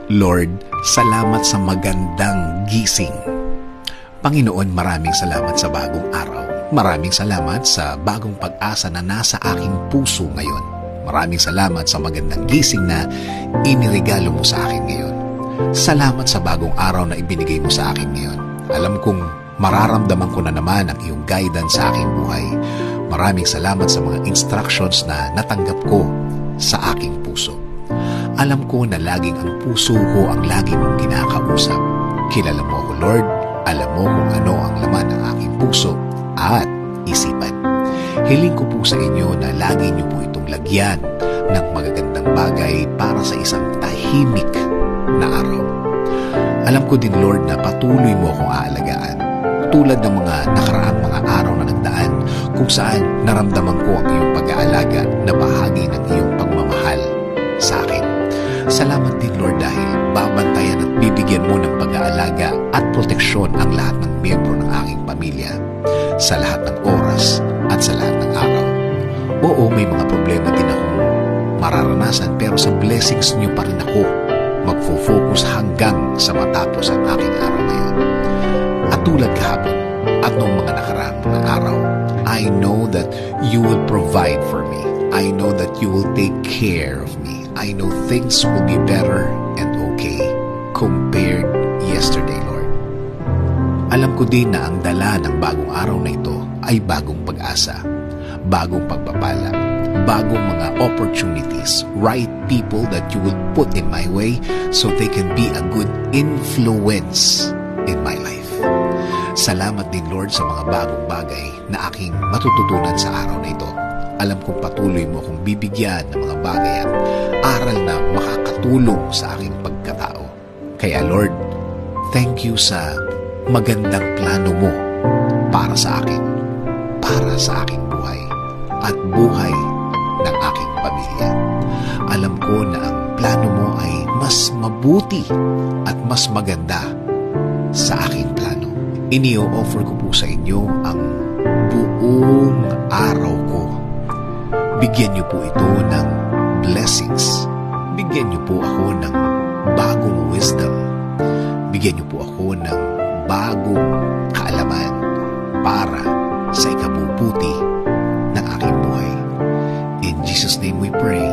Lord, salamat sa magandang gising. Panginoon, maraming salamat sa bagong araw. Maraming salamat sa bagong pag-asa na nasa aking puso ngayon. Maraming salamat sa magandang gising na iniregalo mo sa akin ngayon. Salamat sa bagong araw na ibinigay mo sa akin ngayon. Alam kong mararamdaman ko na naman ang iyong guidance sa aking buhay. Maraming salamat sa mga instructions na natanggap ko sa aking puso. Alam ko na laging ang puso ko ang lagi mong kinakausap. Kilala mo ako, Lord. Alam mo kung ano ang laman ng aking puso at isipan. Hiling ko po sa inyo na lagi niyo po itong lagyan ng magagandang bagay para sa isang tahimik na araw. Alam ko din, Lord, na patuloy mo akong aalagaan. Tulad ng mga nakaraang mga araw na nagdaan kung saan naramdaman ko ang iyong pag-aalaga na bahagi ng iyong pagmamahal sa akin. Salamat din, Lord, dahil babantayan at bibigyan mo ng pag-aalaga at proteksyon ang lahat ng miyembro ng aking pamilya sa lahat ng oras at sa lahat ng araw. Oo, may mga problema din akong mararanasan pero sa blessings niyo pa rin ako magfo-focus hanggang sa matapos ang aking araw na yun. At tulad kahapon at noong mga nakaraang mga araw, I know that you will provide for me. I know that you will take care of me. I know things will be better and okay compared yesterday, Lord. Alam ko din na ang dala ng bagong araw na ito ay bagong pag-asa, bagong pagpapala, bagong mga opportunities, right people that you will put in my way so they can be a good influence in my life. Salamat din, Lord, sa mga bagong bagay na aking matututunan sa araw na ito. Alam kong patuloy mo akong bibigyan ng mga bagay at aral na makakatulong sa aking pagkatao. Kaya, Lord, thank you sa magandang plano mo para sa akin, para sa aking buhay at buhay ng aking pamilya. Alam ko na ang plano mo ay mas mabuti at mas maganda sa aking plano. Inio-offer ko po sa inyo ang buong araw ko. Bigyan niyo po ito ng blessings. Bigyan niyo po ako ng bagong wisdom. Bigyan niyo po ako ng bagong kaalaman para sa ikabubuti ng aking buhay. In Jesus' name we pray.